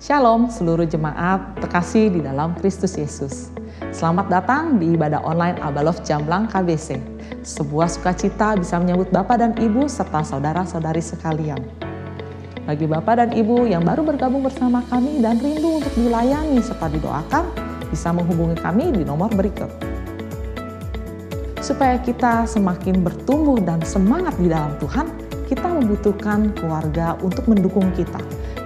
Shalom seluruh jemaat terkasih di dalam Kristus Yesus. Selamat datang di ibadah online Abalov Jamblang KBC. Sebuah sukacita bisa menyambut Bapak dan Ibu serta saudara-saudari sekalian. Bagi Bapak dan Ibu yang baru bergabung bersama kami dan rindu untuk dilayani serta didoakan, bisa menghubungi kami di nomor berikut. Supaya kita semakin bertumbuh dan semangat di dalam Tuhan, kita membutuhkan keluarga untuk mendukung kita.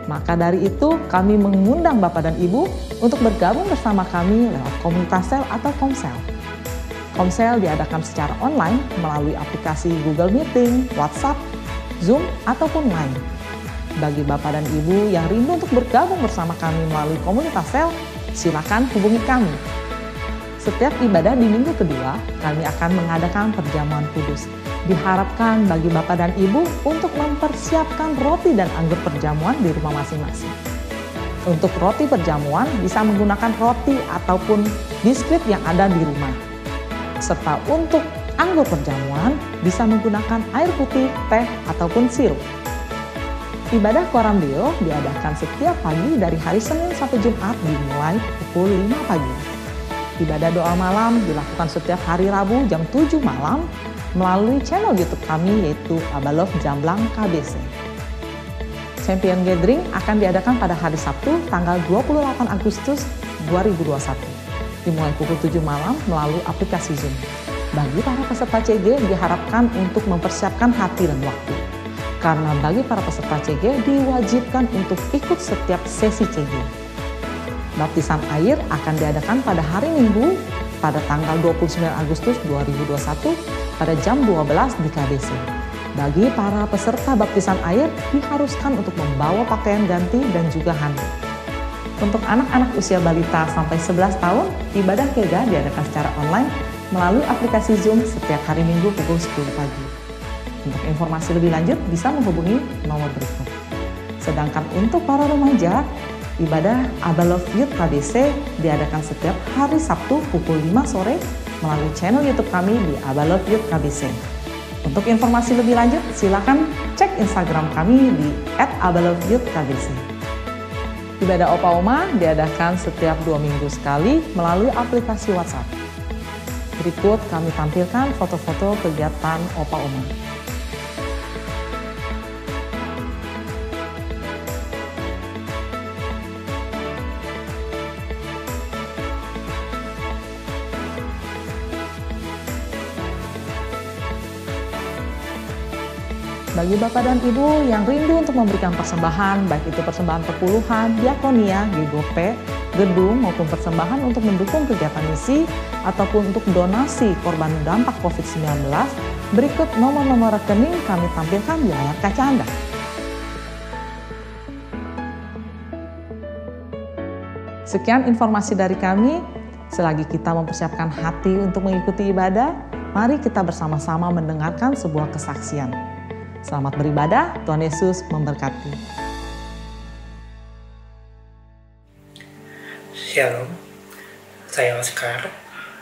Maka dari itu kami mengundang Bapak dan Ibu untuk bergabung bersama kami lewat komunitas sel atau komsel. Komsel diadakan secara online melalui aplikasi Google Meeting, WhatsApp, Zoom, ataupun Line. Bagi Bapak dan Ibu yang rindu untuk bergabung bersama kami melalui komunitas sel, silakan hubungi kami. Setiap ibadah di minggu kedua, kami akan mengadakan perjamuan kudus. Diharapkan bagi Bapak dan Ibu untuk mempersiapkan roti dan anggur perjamuan di rumah masing-masing. Untuk roti perjamuan bisa menggunakan roti ataupun biskuit yang ada di rumah. Serta untuk anggur perjamuan bisa menggunakan air putih, teh, ataupun sirup. Ibadah Koramdeo diadakan setiap pagi dari hari Senin sampai Jumat dimulai pukul 5 pagi. Ibadah doa malam dilakukan setiap hari Rabu jam 7 malam melalui channel YouTube kami yaitu Abalov Jamblang KBC. Champion Gathering akan diadakan pada hari Sabtu tanggal 28 Agustus 2021 dimulai pukul 7 malam melalui aplikasi Zoom. Bagi para peserta CG diharapkan untuk mempersiapkan hati dan waktu. Karena bagi para peserta CG diwajibkan untuk ikut setiap sesi CG. Baptisan air akan diadakan pada hari Minggu pada tanggal 29 Agustus 2021 pada jam 12 di KBC. Bagi para peserta baptisan air diharuskan untuk membawa pakaian ganti dan juga handuk. Untuk anak-anak usia balita sampai 11 tahun, ibadah kega diadakan secara online melalui aplikasi Zoom setiap hari Minggu pukul 10 pagi. Untuk informasi lebih lanjut bisa menghubungi nomor berikut. Sedangkan untuk para remaja, ibadah Abalov Youth KBC diadakan setiap hari Sabtu pukul 5 sore melalui channel YouTube kami di Abalov Youth KBC. Untuk informasi lebih lanjut, silakan cek Instagram kami di @abalovyouthdkbc. Ibadah Opa Oma diadakan setiap 2 minggu sekali melalui aplikasi WhatsApp. Berikut kami tampilkan foto-foto kegiatan Opa Oma. Bagi Bapak dan Ibu yang rindu untuk memberikan persembahan, baik itu persembahan perpuluhan, diakonia, GGP, gedung, maupun persembahan untuk mendukung kegiatan misi, ataupun untuk donasi korban dampak COVID-19, berikut nomor-nomor rekening kami tampilkan di layar kaca Anda. Sekian informasi dari kami. Selagi kita mempersiapkan hati untuk mengikuti ibadah, mari kita bersama-sama mendengarkan sebuah kesaksian. Selamat beribadah, Tuhan Yesus memberkati. Shalom, saya Oscar.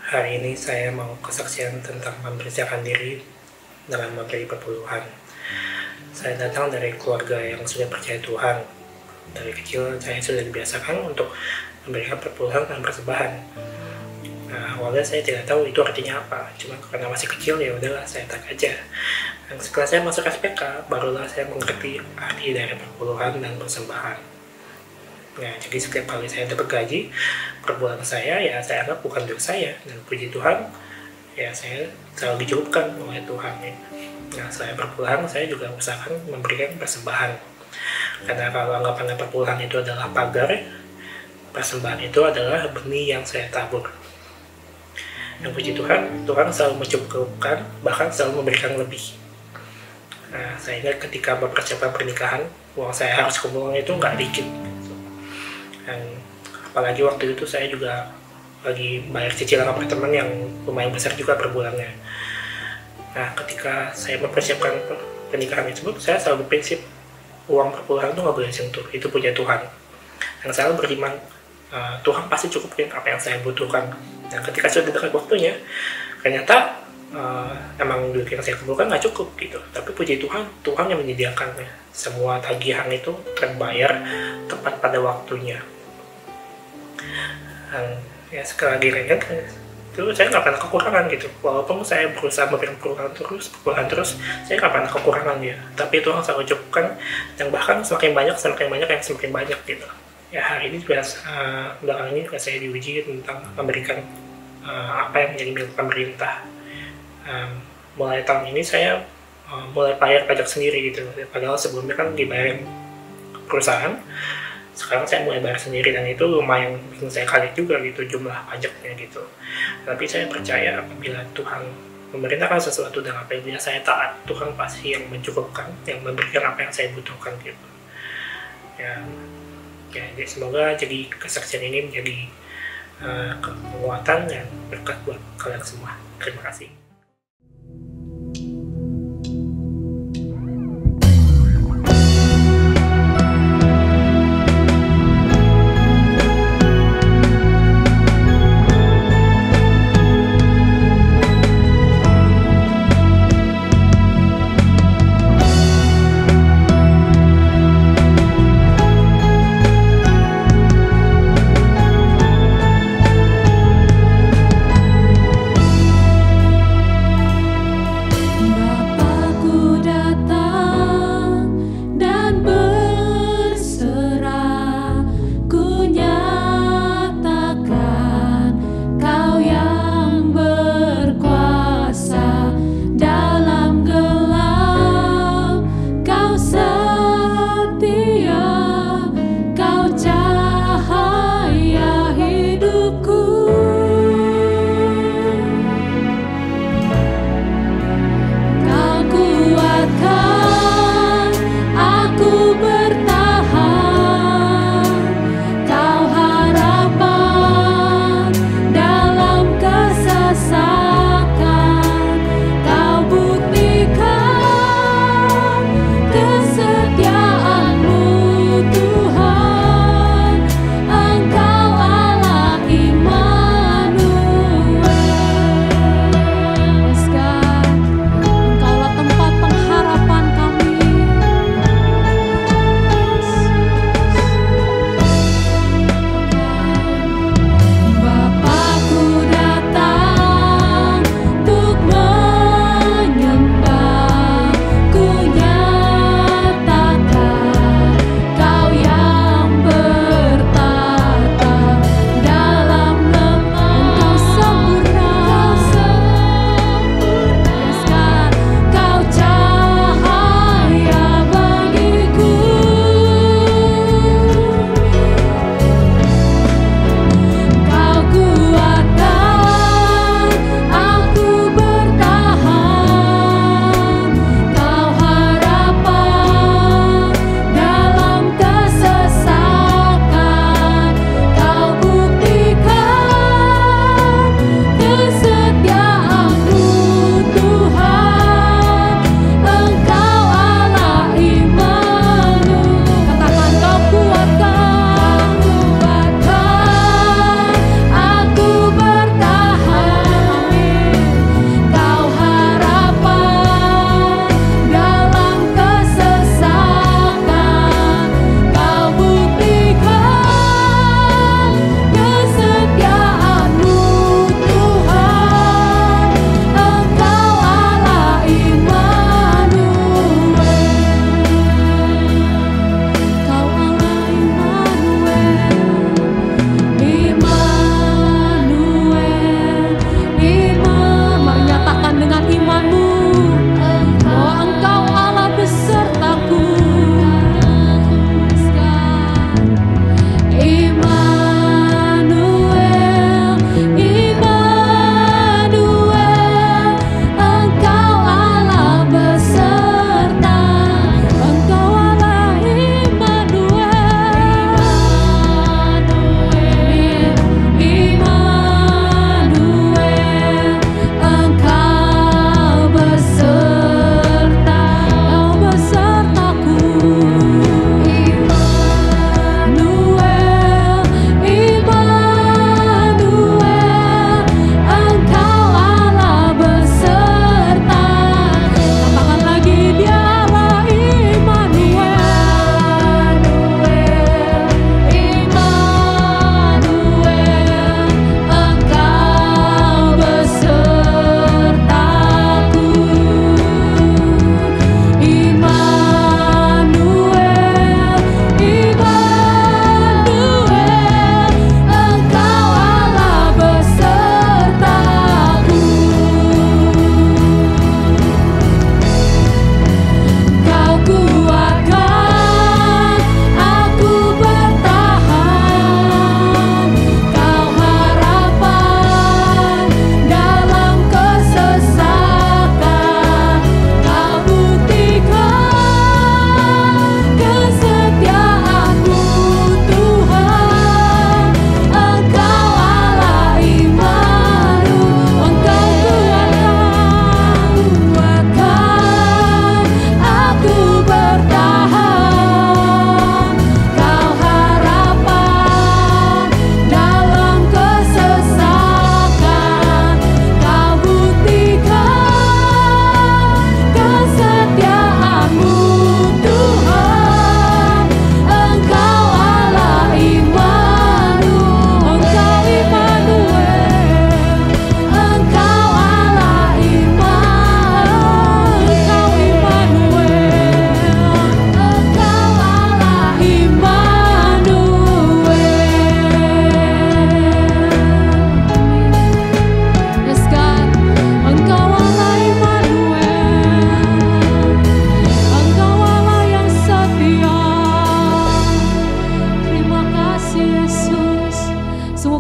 Hari ini saya mau kesaksian tentang mempersiapkan diri dengan memberi perpuluhan. Saya datang dari keluarga yang sudah percaya Tuhan. Dari kecil saya sudah dibiasakan untuk memberikan perpuluhan dan persembahan. Nah, awalnya saya tidak tahu itu artinya apa, cuma karena masih kecil ya udahlah saya tak aja. Dan setelah saya masuk SPK, barulah saya mengerti arti dari perpuluhan dan persembahan. Nah, jadi setiap kali saya dapat gaji, perbulan saya ya saya anggap bukan duit saya. Dan puji Tuhan, ya saya selalu dijauhkan oleh Tuhan. Ya. Nah, saya perpuluhan, saya juga usahakan memberikan persembahan. Karena kalau anggapan perpuluhan itu adalah pagar, persembahan itu adalah benih yang saya tabur. Yang puji Tuhan, Tuhan selalu mencukupkan, bahkan selalu memberikan lebih. Nah, saya ingat ketika mempersiapkan pernikahan, uang saya harus kumpulkan itu nggak dikit. Dan apalagi waktu itu saya juga lagi bayar cicilan apartemen yang lumayan besar juga per bulannya. Nah, ketika saya mempersiapkan pernikahan tersebut, saya selalu berprinsip uang perpuluhan itu nggak boleh sentuh, itu punya Tuhan. Dan saya selalu beriman, Tuhan pasti cukupin apa yang saya butuhkan. Dan ketika sudah dekat waktunya, ternyata emang duit yang saya kumpulkan nggak cukup gitu, tapi puji Tuhan, Tuhan yang menyediakannya. Semua tagihan itu terbayar tepat pada waktunya. Dan ya sekali lagi ingat, itu saya nggak pernah kekurangan gitu, walaupun saya berusaha memberi perubahan terus, saya nggak pernah kekurangan ya, tapi Tuhan selalu cukupkan, yang bahkan semakin banyak gitu. Ya hari ini juga belakangan ini juga saya diuji tentang memberikan apa yang menjadi milik pemerintah. Mulai tahun ini saya mulai bayar pajak sendiri gitu, padahal sebelumnya kan dibayarin perusahaan. Sekarang saya mulai bayar sendiri, dan itu lumayan bikin saya kaget juga gitu jumlah pajaknya gitu. Tapi saya percaya apabila Tuhan memerintahkan sesuatu dan apabila saya taat, Tuhan pasti yang mencukupkan, yang memberikan apa yang saya butuhkan gitu. Ya, jadi semoga jadi kesaksian ini menjadi kekuatan dan berkat buat kalian semua. Terima kasih.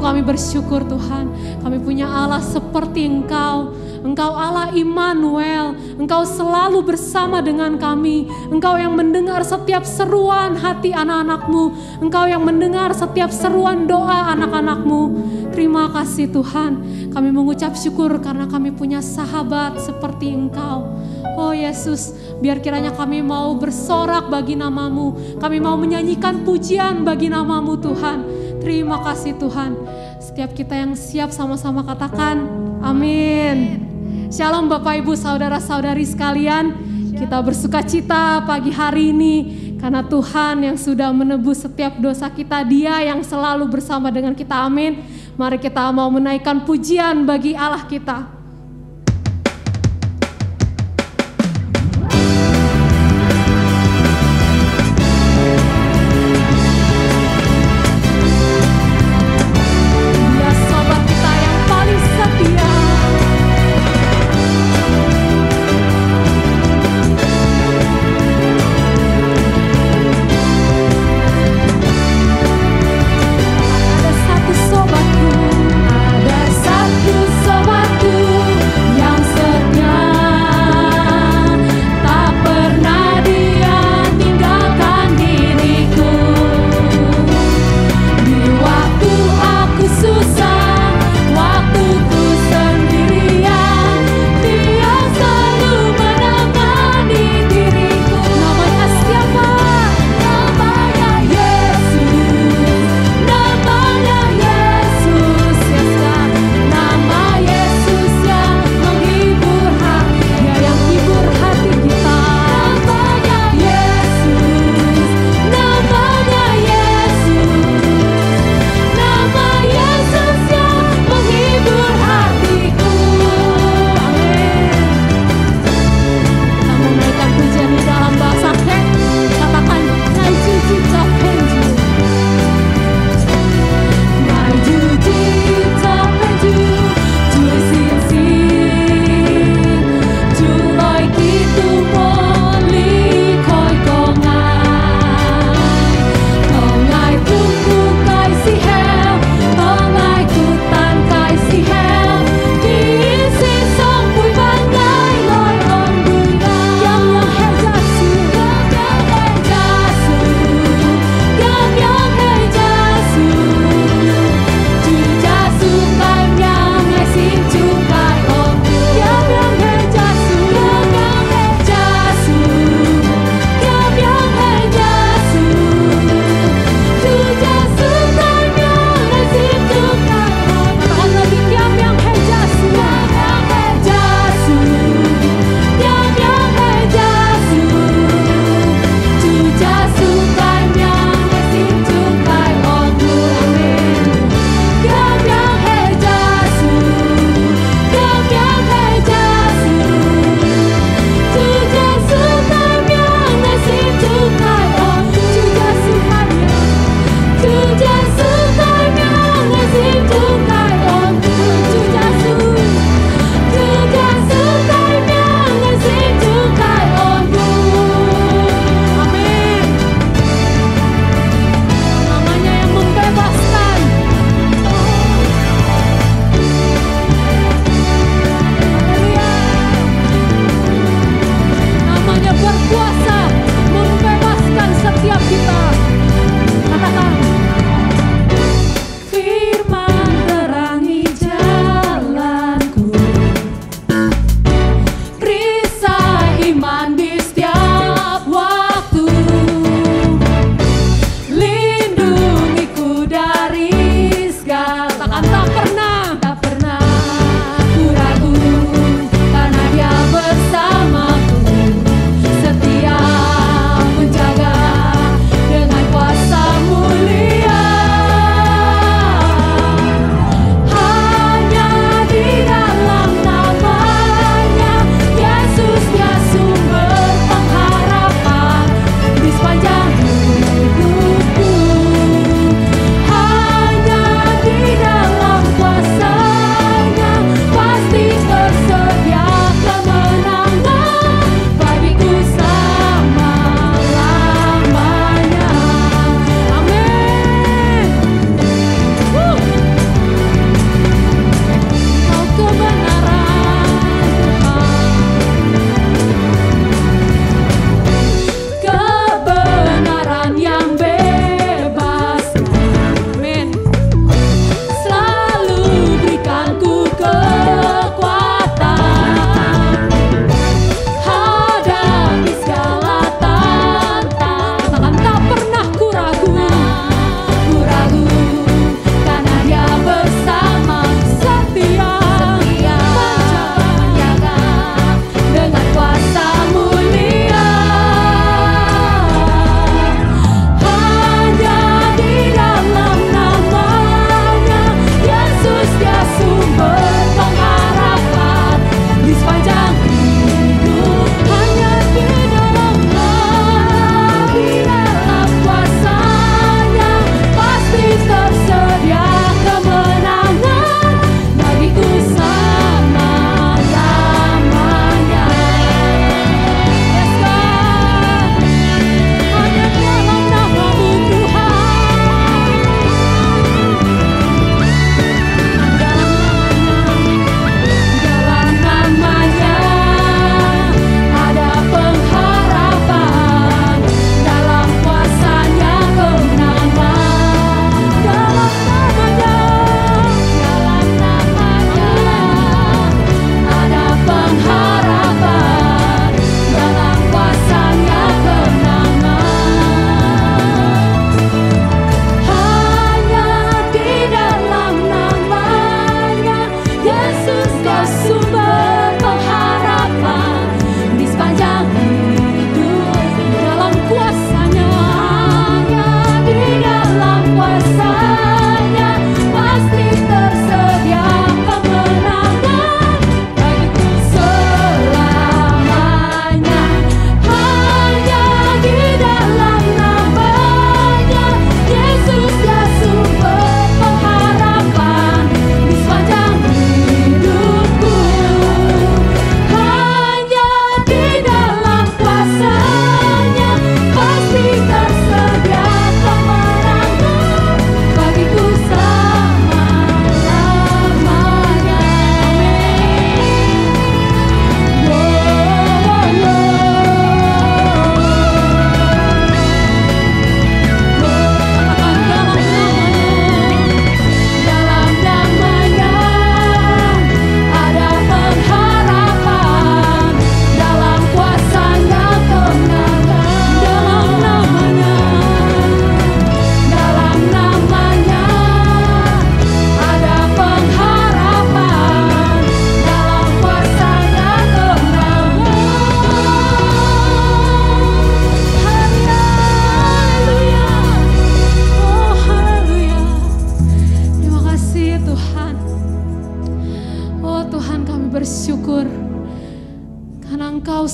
kami bersyukur Tuhan, kami punya Allah seperti Engkau. Engkau Allah Immanuel, Engkau selalu bersama dengan kami. Engkau yang mendengar setiap seruan hati anak-anak-Mu. Engkau yang mendengar setiap seruan doa anak-anak-Mu. Terima kasih Tuhan, kami mengucap syukur karena kami punya sahabat seperti Engkau. Oh Yesus, biar kiranya kami mau bersorak bagi nama-Mu. Kami mau menyanyikan pujian bagi nama-Mu Tuhan. Terima kasih Tuhan. Setiap kita yang siap sama-sama katakan amin. Shalom Bapak Ibu Saudara-saudari sekalian. Kita bersuka cita pagi hari ini karena Tuhan yang sudah menebus setiap dosa kita, Dia yang selalu bersama dengan kita. Amin. Mari kita mau menaikkan pujian bagi Allah kita. Ada satu sobatku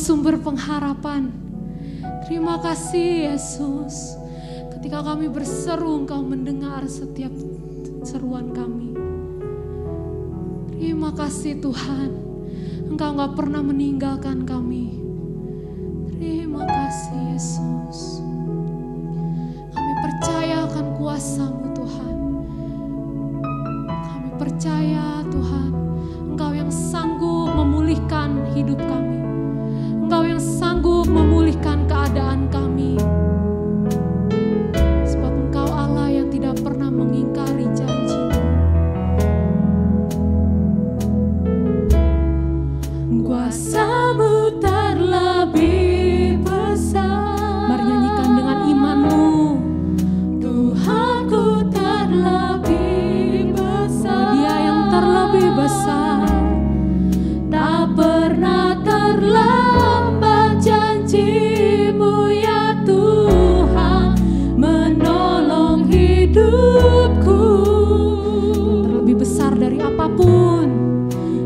sumber pengharapan. Terima kasih Yesus. Ketika kami berseru, Engkau mendengar setiap seruan kami. Terima kasih Tuhan, Engkau gak pernah meninggalkan kami. Terima kasih Yesus. Kami percaya akan kuasa-Mu Tuhan. Kami percaya Tuhan, Engkau yang sanggup memulihkan hidup kami. Engkau yang sanggup memulihkan keadaan kami. Sebab Engkau Allah yang tidak pernah mengingkari janji-Mu. Kuasa-Mu terlebih besar. Mari nyanyikan dengan iman-Mu. Tuhanku terlebih besar. Dia yang terlebih besar. Tak pernah terlambat janji-Mu ya Tuhan, menolong hidupku. Terlebih besar dari apapun.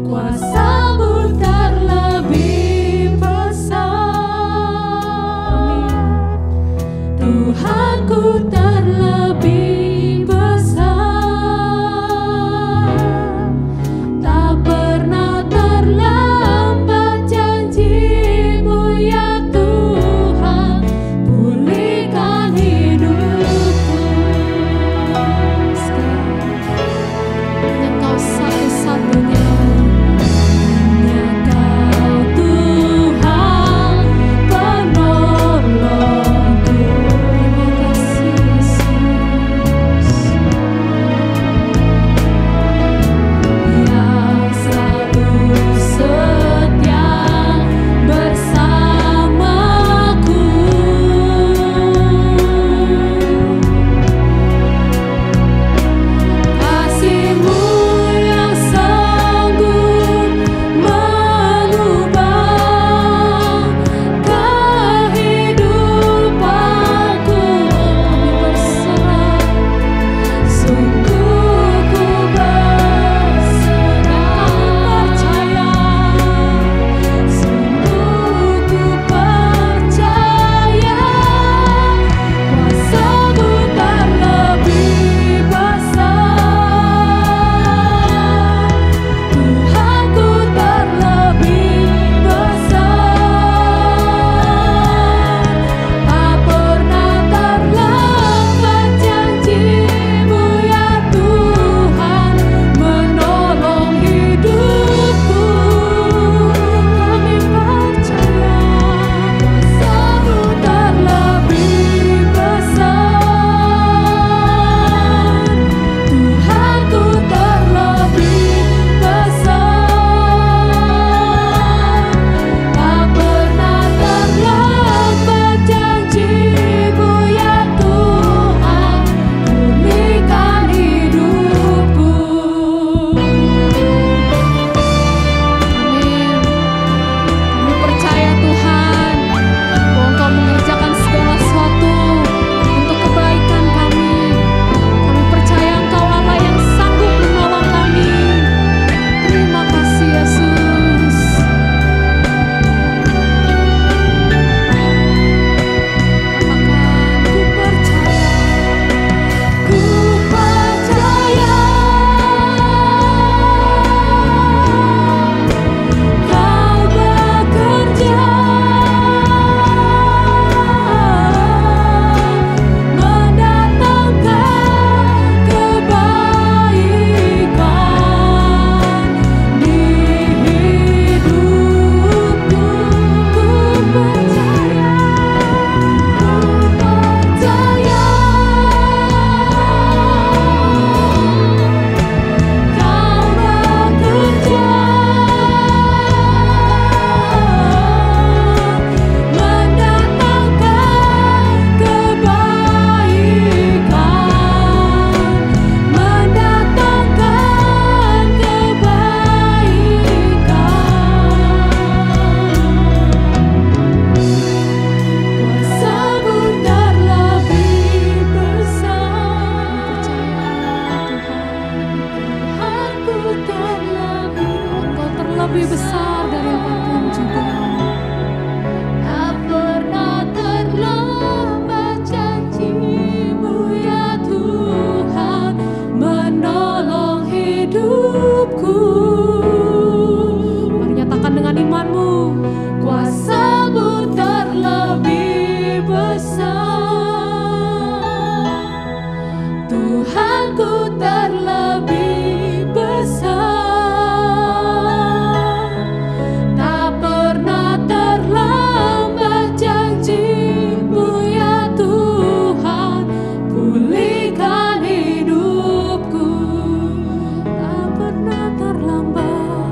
Kuasa-Mu terlebih besar. Tuhanku terlebih besar. Tak pernah terlambat janji-Mu ya Tuhan, pulihkan hidupku. Hanya Engkau satu-satunya. Hanya Kau Tuhan penolongku. Terima kasih Yesus. Yang selalu setia bersamaku. Kasih-Mu yang sanggup mengubah kehidupanku. Kami berserah. Sungguh ku percaya, sungguh ku percaya, kuasa-Mu terlebih besar. Tuhanku terlebih besar. Tak pernah terlambat janji-Mu ya Tuhan, menolong hidupku. Kami percaya kuasa-Mu terlebih besar. Tuhanku terlebih besar. Tak pernah terlambat janji-Mu ya Tuhan, pulihkan hidupku. Amin. Kami percaya Tuhan, bahwa Engkau mengerjakan segala sesuatu untuk kebaikan kami. Kami percaya Engkau Allah yang sanggup menolong kami. Terima kasih Yesus. Ku percaya Kau bekerja, mendatangkan kebaikan di hidupku. Ku percaya Kau bekerja, mendatangkan kebaikan, mendatangkan kebaikan. Kuasa-Mu terlebih besar. Tuhanku terlebih Engkau terlebih besar dari apapun juga. Tuhanku terlebih besar, tak pernah terlambat janji-Mu ya Tuhan, pulihkan hidupku. Tak pernah terlambat,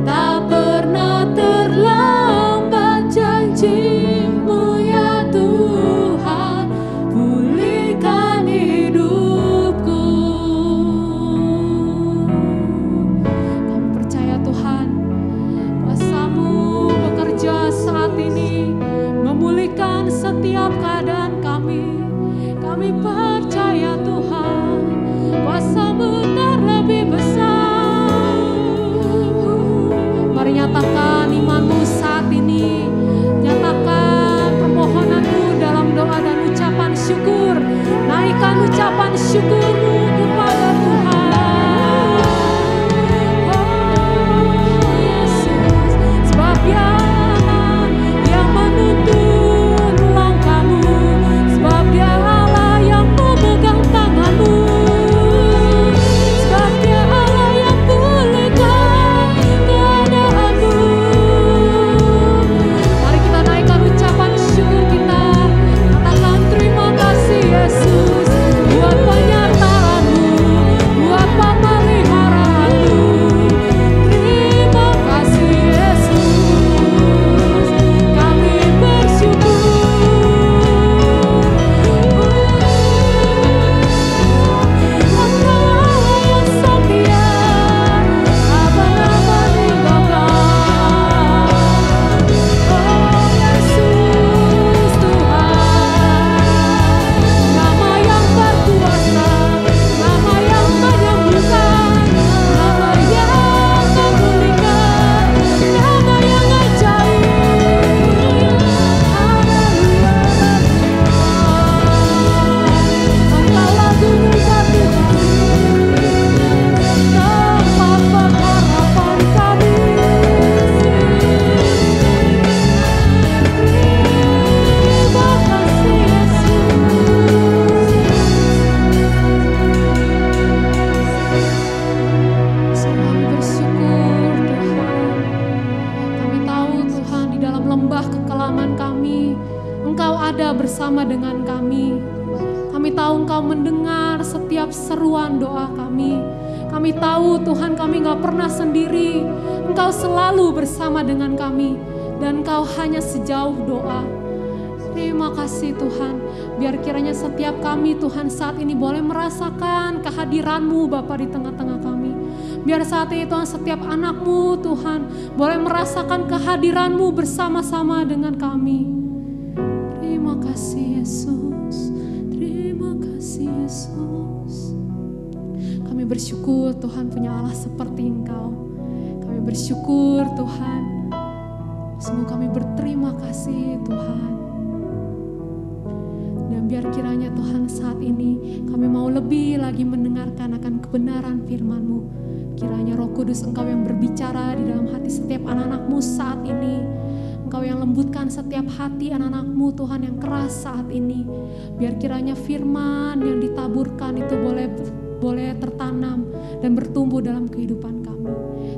tak pernah terlambat janji-Mu ya Tuhan, pulihkan hidupku. Kami percaya Tuhan, kuasa-Mu bekerja saat ini, memulihkan setiap keadaan kami. Kami percaya Tuhan, kuasa-Mu terlebih besar. Mari nyatakan iman-Mu saat ini. Nyatakan permohonan-Mu dalam doa dan ucapan syukur. Naikkan ucapan syukur-Mu kepada Tuhan. Oh Yesus, sebab Dia yang menuntun langkah-Mu, sebab Dia Allah yang memegang tangan-Mu, sebab Dia Allah yang pulihkan keadaan-Mu. Mari kita naikkan ucapan syukur kita. Katakan terima kasih Yesus buat penyertaan-Mu, buat pemeliharaanmu. Terima kasih Yesus, kami bersyukur. Engkau Allah yang setia, tak pernah meninggalkan. Oh Yesus Tuhan, nama yang berkuasa, nama yang menyembuhkan, nama yang memulihkan, nama yang ajaib. Haleluya. Engkaulah gunung batu kami, tempat pengharapan kami. Terima kasih Yesus. Kami bersyukur Tuhan. Kami tahu Tuhan di dalam lembah kekelaman kami, Engkau ada bersama dengan kami. Kami tahu Engkau mendengar setiap seruan doa kami. Kami tahu Tuhan kami gak pernah sendiri. Engkau selalu bersama dengan kami. Dan Engkau hanya sejauh doa. Terima kasih Tuhan. Biar kiranya setiap kami Tuhan saat ini boleh merasakan kehadiran-Mu Bapa di tengah-tengah kami. Biar saat ini Tuhan setiap anak-Mu Tuhan boleh merasakan kehadiran-Mu bersama-sama dengan kami. Terima kasih Yesus. Terima kasih Yesus. Kami bersyukur Tuhan punya Allah seperti Engkau. Kami bersyukur Tuhan. Sungguh kami berterima kasih Tuhan. Dan biar kiranya Tuhan saat ini kami mau lebih lagi mendengarkan akan kebenaran firman-Mu. Kiranya Roh Kudus Engkau yang berbicara di dalam hati setiap anak-anak-Mu saat ini. Engkau yang lembutkan setiap hati anak-anak-Mu Tuhan yang keras saat ini. Biar kiranya firman yang ditaburkan itu boleh tertanam dan bertumbuh dalam kehidupan kami.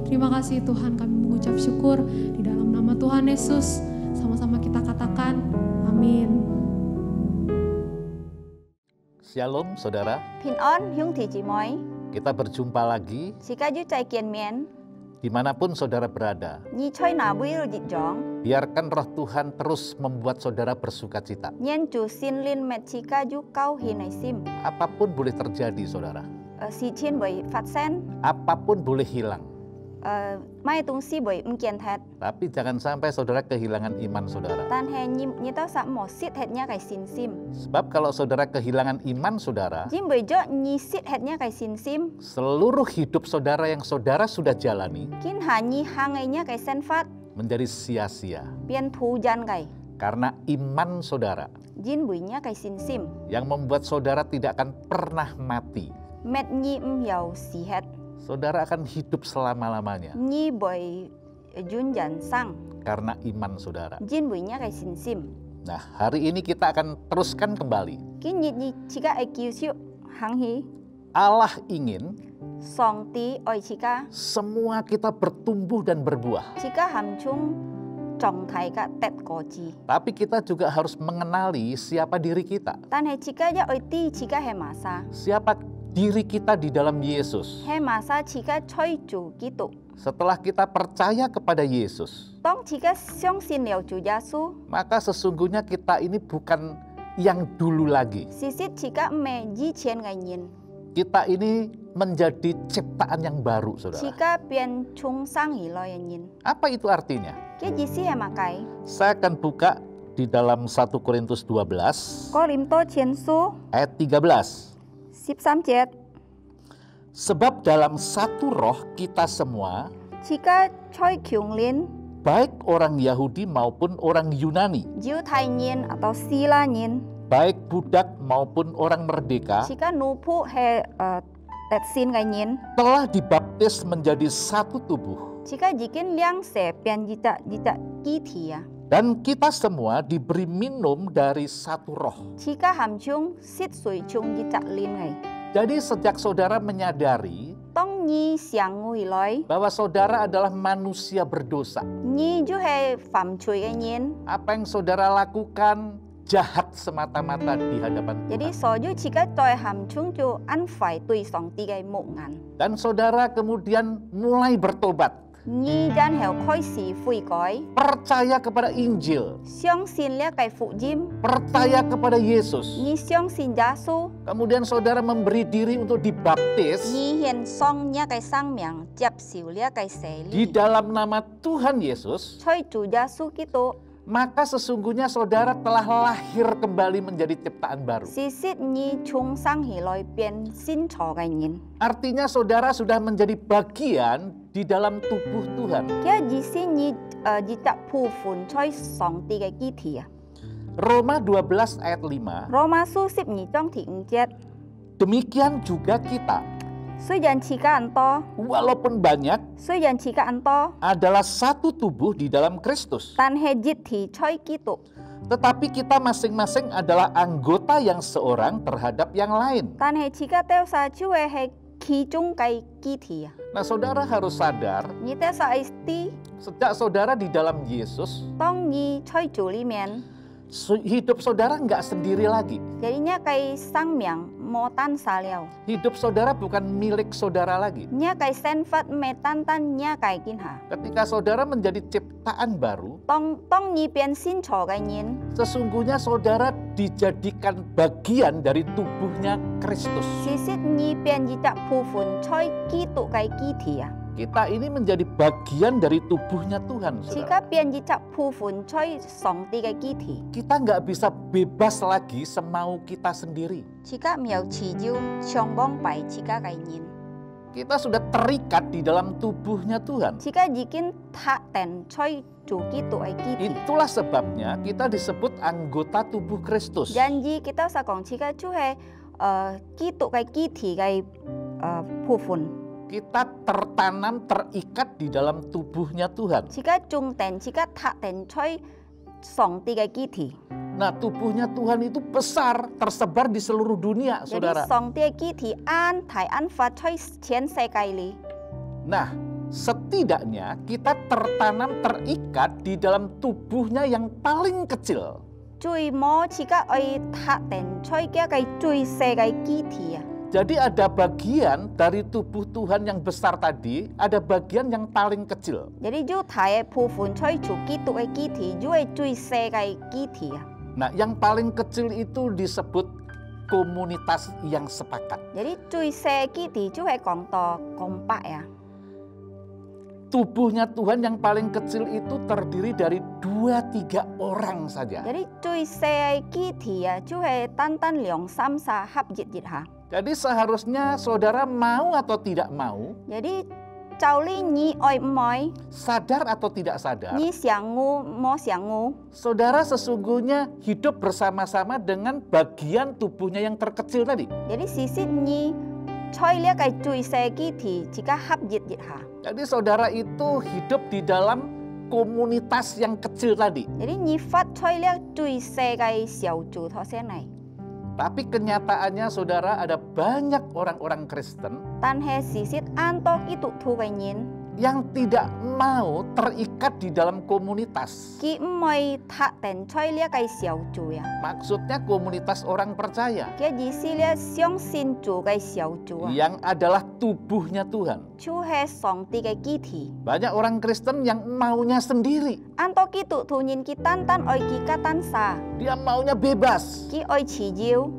Terima kasih Tuhan, kami mengucap syukur di dalam nama Tuhan Yesus. Sama-sama kita katakan amin. Shalom saudara,平安兄弟姊妹， kita berjumpa lagi 時間要再見面， dimanapun saudara berada. 你吹那杯熱狀， Biarkan roh Tuhan terus membuat saudara bersuka cita. 因住心靈咪時間要高興嘅心， Apapun boleh terjadi saudara, 事情會發生， apapun boleh hilang. 咩東西會唔見hết， Tapi jangan sampai saudara kehilangan iman saudara. 但係你都實冇失hết一個信心， Sebab kalau saudara kehilangan iman saudara, 因為咗你失hết一個信心， seluruh hidup saudara yang saudara sudah jalani 見下你行嘅一個生活 menjadi sia-sia. 變徒然嘅， Karena iman saudara 因為一個信心， yang membuat saudara tidak akan pernah mati. 咩你唔有死hết， Saudara akan hidup selama-lamanya 你會轉人生， karena iman saudara. 因為一個信心。 Nah, hari ini kita akan teruskan kembali 今日你自己嘅繼續行起， Allah ingin 上帝愛自家， semua kita bertumbuh dan berbuah. 自家含充狀態嘅得果子， Tapi kita juga harus mengenali siapa diri kita. 但係自家一愛知自家係瑪莎， Siapa diri kita di dalam Yesus. 係瑪莎自家吹住基督。 Setelah kita percaya kepada Yesus, 當自家相信了主耶穌， maka sesungguhnya kita ini bukan yang dulu lagi. 事實自家唔係以前嘅人， Kita ini menjadi ciptaan yang baru, 自 saudara. 家變重生而來嘅人。 Apa itu artinya? 嘅意思係乜計？ Saya akan buka di dalam 1 Korintus 12 哥林多前書 ayat 13. 13節， Sebab dalam satu roh kita semua, 自家吹強練， baik orang Yahudi maupun orang Yunani, 猶太人atau 希臘人， baik budak maupun orang merdeka, 自家奴僕係特先嘅人， telah dibaptis menjadi satu tubuh. 自家已經兩世變一隻機體啊！ Dan kita semua diberi minum dari satu roh. 自家含充血水從一隻靈嘅。 Jadi sejak saudara menyadari 當你相會來， bahwa saudara adalah manusia berdosa, 你就係犯罪嘅人。 apa yang saudara lakukan jahat semata-mata di hadapan 有啲 Tuhan. 所有自己在含充就安排對上帝嘅目眼， Dan saudara kemudian mulai bertobat, 你然後開始悔改， percaya kepada Injil, 相信呢個福音， percaya kepada Yesus. 你相信耶穌， Kemudian saudara memberi diri untuk dibaptis 你獻上呢個生命，接受呢個洗 di 禮， dalam nama Tuhan Yesus, 吹住耶穌基督， maka sesungguhnya saudara telah lahir kembali menjadi ciptaan baru. 事實你重生起來變新造嘅人。 Artinya saudara sudah menjadi bagian di dalam tubuh Tuhan. 嘅意思你一隻部分在上帝嘅機體啊。 Roma 12 ayat 5. 羅馬書12章第5節， Demikian juga kita, 雖然自家人多， walaupun banyak, 雖然自家人多， adalah satu tubuh di dalam Kristus. 但係一體在基督。 Tetapi kita masing-masing adalah anggota yang seorang terhadap yang lain. 但係自家掉晒就係其中嘅機體啊！ Nah, saudara harus sadar, 你掉晒啲， sejak saudara di dalam Yesus, 當你在主裡面， hidup saudara nggak sendiri lagi. jadi 呢個生命冇單晒了， Hidup saudara bukan milik saudara lagi. 呢個身份唔係單單呢個見下。 Ketika saudara menjadi ciptaan baru, 當你變新造嘅人， sesungguhnya saudara dijadikan bagian dari tubuhnya Kristus. 事實你變一隻部分在基督嘅機體啊！ Kita ini menjadi bagian dari tubuhnya Tuhan, 自 saudara. 家變一隻部分在上帝嘅機體， Kita nggak bisa bebas lagi semau kita sendiri. 自家唔有持照上幫拜自家嘅人， Kita sudah terikat di dalam tubuhnya Tuhan. 自家已經撻定在做基督嘅機體。 Itulah sebabnya kita disebut anggota tubuh Kristus. 然而，佢都實講自家就係基督嘅機體嘅部分， Kita tertanam, terikat di dalam tubuhnya Tuhan. 自家種定，自家撻定在上帝嘅機體。 Nah, tubuhnya Tuhan itu besar, tersebar di seluruh dunia, 有啲 saudara. 上帝嘅機體安排安發在全世界裏， Nah, setidaknya kita tertanam, terikat di dalam tubuhnya yang paling kecil. 最冇自家愛撻定在嘅個最細嘅機體啊！ Jadi ada bagian dari tubuh Tuhan yang besar tadi, ada bagian yang paling kecil. 有啲要睇嘅部分在做基督嘅機體，就係最細嘅機體啊！ Nah, yang paling kecil itu disebut komunitas yang sepakat. 有啲最細嘅機體就係講到公白啊！ Tubuhnya Tuhan yang paling kecil itu terdiri dari 2-3 orang saja. 有啲最細嘅機體啊，就係單單兩三下合一一下。 Jadi seharusnya saudara mau atau tidak mau, 有啲就呢你愛唔愛， sadar atau tidak sadar, 你想我冇想我， saudara sesungguhnya hidup bersama-sama dengan bagian tubuhnya yang terkecil tadi. 有啲事實你在呢個最細嘅機體自家合一一下。 Jadi saudara itu hidup di dalam komunitas yang kecil tadi. 有啲你發在呢最細嘅小組頭先嚟， Tapi kenyataannya saudara, ada banyak orang-orang Kristen 但係事實按多基督徒嘅人， yang tidak mau terikat di dalam komunitas. 佢唔會踏定吹呢個小組啊， Maksudnya komunitas orang percaya 嘅意思咧相信主嘅小組啊， yang adalah tubuhnya Tuhan. 就係上帝嘅肢體。 Banyak orang Kristen yang maunya sendiri. 按多基督徒人，佢單單愛佢家單殺， Dia maunya bebas. 佢愛自由。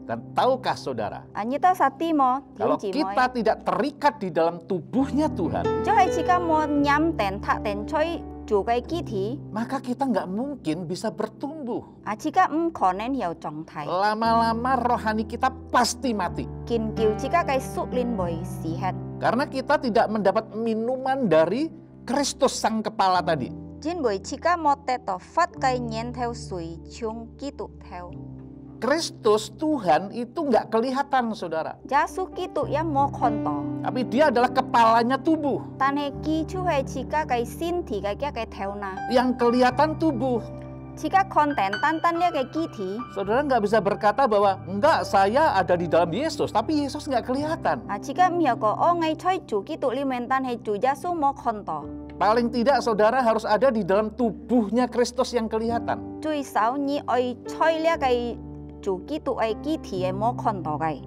Dan tahukah saudara, 啊，你到實啲麼？ kalau 姊妹， kita tidak terikat di dalam tubuhnya Tuhan, 就係自家冇飲定踏定吹主嘅肢體， maka kita nggak mungkin bisa bertumbuh. 啊，自家唔可能有狀態， Lama-lama rohani kita pasti mati. 見叫自家嘅屬靈會死hết。 Karena kita tidak mendapat minuman dari Kristus sang kepala tadi. 因為自家冇得到發嘅源頭水，從基督頭。 Kristus Tuhan itu nggak kelihatan saudara. 耶穌基督也冇看到， Tapi dia adalah kepalanya tubuh. 但係佢就係自家嘅身體嘅一個頭呐， Yang kelihatan tubuh. 自家看定單單呢個肢體， Saudara nggak bisa berkata bahwa enggak, saya ada di dalam Yesus, tapi Yesus nggak kelihatan. 啊，自家唔係講我愛吹主基督裡面，但係主耶穌冇看到， Paling tidak saudara harus ada di dalam tubuhnya Kristus yang kelihatan. 最少你愛吹呢個主基督嘅肢體係冇看到嘅。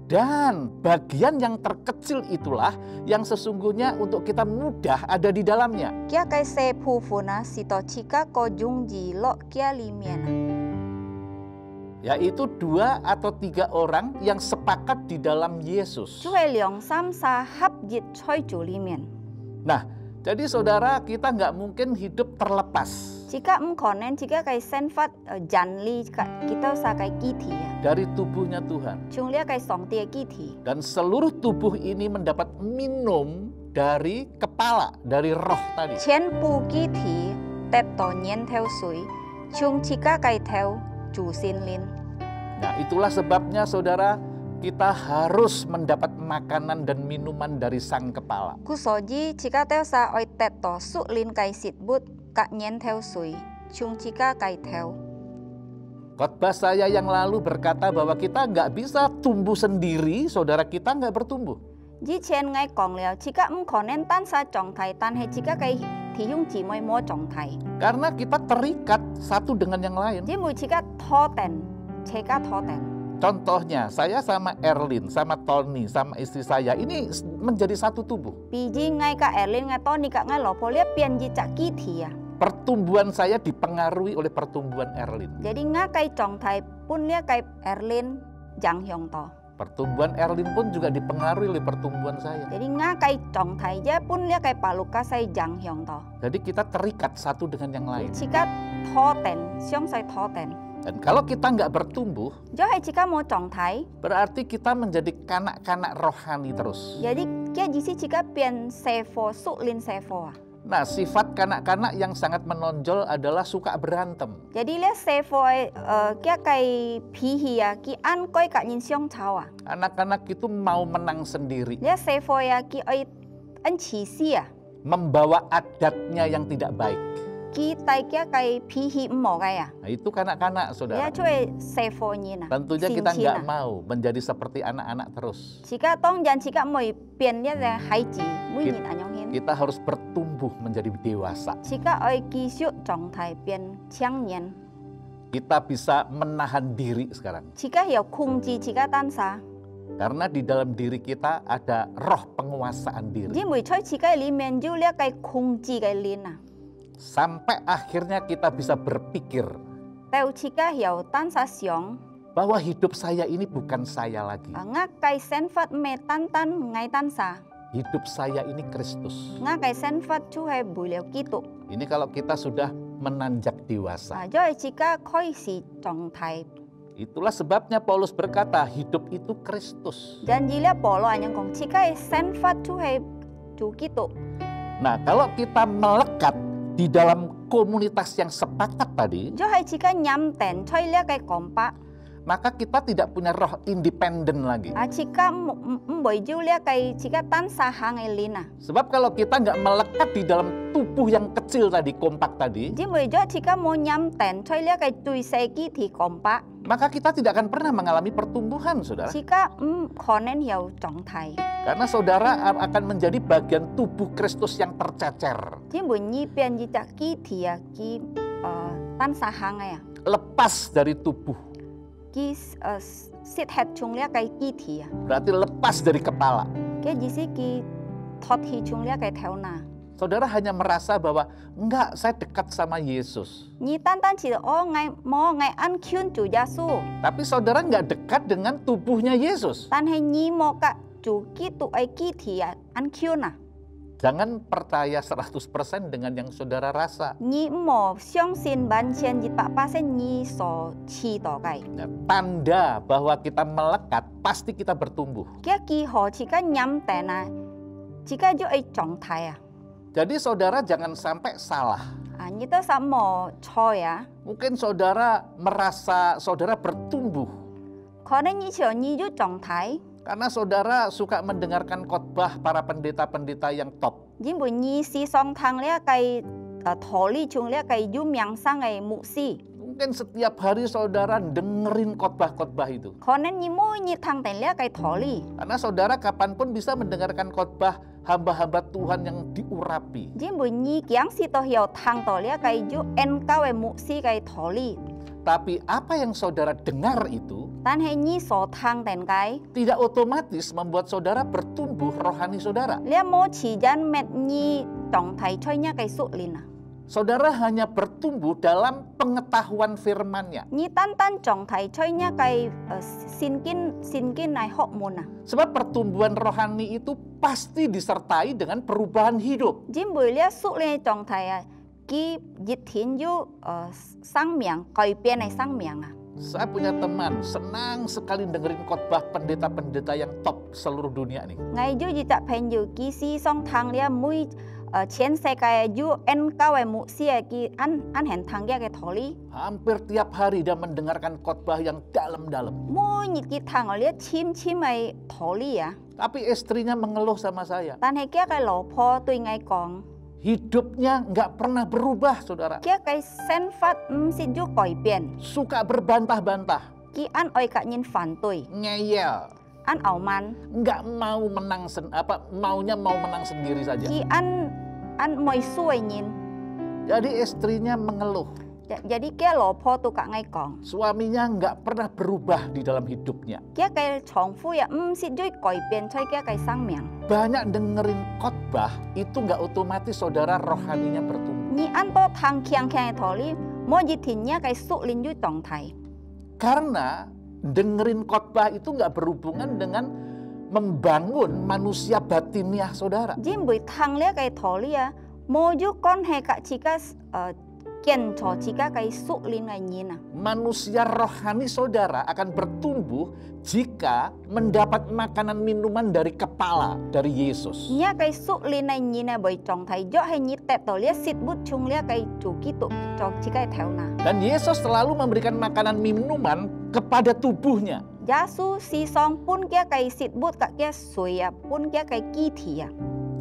Dan bagian yang terkecil itulah yang sesungguhnya untuk kita mudah ada di dalamnya. 呢個細部分啊，是到自家個容易落嘅裡面啊。 Yaitu 2 atau 3 orang yang sepakat di dalam Yesus. 就係2、3、4合一吹主裡面， Nah, jadi saudara, kita nggak mungkin hidup terlepas 自家唔可能自家嘅生活人理kita sa嘅肢體啊， dari tubuhnya Tuhan. 從呢個上帝嘅肢體， Dan seluruh tubuh ini mendapat minum dari kepala, dari roh tadi. 全部肢體得到源頭水，從自家嘅頭主心靈。 Nah, itulah sebabnya saudara, kita harus mendapat makanan dan minuman dari sang kepala. 故所以自家頭sa愛得到屬靈嘅食物及源頭水，從自家嘅頭。 Khotbah saya yang lalu berkata bahwa kita nggak bisa tumbuh sendiri, saudara kita nggak bertumbuh. 以前我講了，自家唔可能單殺狀態，但係自家嘅弟兄姊妹冇狀態， Karena kita terikat satu dengan yang lain. 因為自家拖定，自家拖定。 Contohnya, saya sama Erlin, sama Tony, sama istri saya, ini menjadi satu tubuh. 比如我嘅 Erlin、我 Tony、我老婆呢變一隻肢體啊， Pertumbuhan saya dipengaruhi oleh pertumbuhan Erlin. jadi 我嘅狀態本呢嘅 Erlin 影響到， Pertumbuhan Erlin pun juga dipengaruhi oleh pertumbuhan saya. jadi 我嘅狀態一本呢嘅巴魯加西影響到， Jadi kita terikat satu dengan yang lain. 自家拖定，相勢拖定， Dan kalau kita nggak bertumbuh, 就係自家冇狀態， berarti kita menjadi kanak-kanak rohani terus. jadi 嘅意思自家變社貨，屬靈社貨啊。 Nah, sifat kanak-kanak yang sangat menonjol adalah suka berantem. Jadi咧社會嘅脾氣啊，佢按規格人相吵啊， Anak-anak itu mau menang sendiri, 咧社會啊，佢愛按自私啊， membawa adatnya yang tidak baik. 佢大家嘅脾氣唔好嘅啊， Nah, itu kanak-kanak, 也 saudara. 出係社會人啊， Tentunya 善 kita 錢 nggak 啊， mau menjadi seperti anak-anak terus. 自家當然自家唔會變一隻孩子，每年咁樣顯， Kita harus bertumbuh menjadi dewasa. 自家愛繼續狀態變青年， Kita bisa menahan diri sekarang. 自家要控制自家單殺， Karena di dalam diri kita ada roh penguasaan diri. 因為在自家裡面有呢個控制嘅靈啊， Sampai akhirnya kita bisa berpikir 到自家要單殺想。 bahwa hidup saya ini bukan saya lagi. 我嘅生活唔係單單愛單殺， Hidup saya ini Kristus. 我嘅生活就係為了基督。 Ini kalau kita sudah menanjak dewasa. 因為自家開始狀態， Itulah sebabnya Paulus berkata, hidup itu Kristus. 因而咧保羅人講，自家嘅生活就係主基督。 Nah, kalau kita melekat di dalam komunitas yang sepakat tadi, 就係自家飲定吹呢個講法， maka kita tidak punya roh independen lagi. Jika mbojul ya kai jika tan sahang elina. Sebab kalau kita nggak melekat di dalam tubuh yang kecil tadi, kompak tadi, jika mau nyamten, coy lihat kai tui segi di kompak. maka kita tidak akan pernah mengalami pertumbuhan, saudara. Jika konen hiau jong thai. Karena saudara akan menjadi bagian tubuh Kristus yang tercecer. Bunyi pian jika ki tan sahang ya. Lepas dari tubuh. Sit head chung lihat kai ki Berarti lepas dari kepala. Ke jisi ki thot hi chung lihat kai theuna. Saudara hanya merasa bahwa enggak, saya dekat sama Yesus. Nyi tan chỉ ngai an kyun chu Yesu. Tapi saudara enggak dekat dengan tubuhnya Yesus. Tan hay nyi mo ka chu ki tu ai ki thi an kyun na. Jangan percaya 100% dengan yang saudara rasa. Nyi mo xiong sin ban qian ji pa sen nyi so chi to kai. Tanda bahwa kita melekat, pasti kita bertumbuh. Kia ki ho jika nyam tena, jika jo ai jong thai. Jadi saudara jangan sampai salah. Nyi to samo cho ya. Mungkin saudara merasa saudara bertumbuh. Konen nyi chio nyi jo jong thai. Karena saudara suka mendengarkan khotbah para pendeta-pendeta yang top. Jimbo nyi si song thang lia kai tholi chung lia kai yu myang sang ai mu si. Mungkin setiap hari saudara dengerin khotbah-khotbah itu. Konen nyi mo nyi thang ten lia kai tholi. Karena saudara kapanpun bisa mendengarkan khotbah hamba-hamba Tuhan yang diurapi. Jimbo nyi kiang si to hiao thang to lia kai yu en kau ai mu si kai tholi. Tapi apa yang saudara dengar itu tan hay nyi so thang ten kai tidak otomatis membuat saudara bertumbuh rohani saudara. Lia mo chi jan met nyi tong thai choi nya kai su lina. Saudara hanya bertumbuh dalam pengetahuan firman-Nya. Nyi tan chong thai choi nya kai sin kin nai hok muna. Sebab pertumbuhan rohani itu pasti disertai dengan perubahan hidup. Jimbo lia su le chong thai ki jit hin yu sang miang kai pian ai sang miang. Saya punya teman senang sekali dengerin khotbah pendeta-pendeta yang top seluruh dunia nih. Ngai ju ji tak pen yu ki si song thang lia mui chen se kai yu en kau ai mu si ki an hen thang ya ke tholi. Hampir tiap hari dia mendengarkan khotbah yang dalam-dalam. Mui nyit ki thang lia chim ai tholi ya. Tapi istrinya mengeluh sama saya. Tan he kia kai lo po tui ngai kong. Hidupnya nggak pernah berubah, saudara. Kia kai sen fat si ju koi pian. Suka berbantah-bantah. Ki an oi kak nyin fan tui. Ngeyel. An au man. Nggak mau menang maunya mau menang sendiri saja. Ki an moi suai nyin. Jadi istrinya mengeluh. Jadi kia lo po tu kak ngai kong. Suaminya nggak pernah berubah di dalam hidupnya. Kia kai chong fu ya si ju koi pian choi kia kai sang miang. Banyak dengerin khotbah itu nggak otomatis saudara rohaninya bertumbuh. Ni an to thang kiang tholi mo jitinnya kai su lin ju tong thai. Karena dengerin khotbah itu nggak berhubungan dengan membangun manusia batiniah saudara. Jimbui thang lia kai tholi ya mo ju kon he kak cikas kian cho cika kai su lin ngai nyina. Manusia rohani saudara akan bertumbuh jika mendapat makanan minuman dari kepala, dari Yesus. Nya kai su lin ngai nyina boy chong thai jo hai nyit tet to lia sit but chung lia kai chu ki tu chong cika theuna. Dan Yesus selalu memberikan makanan minuman kepada tubuhnya. Yasu si song pun kia kai sit but kak kia sui ya pun kia kai ki thi ya.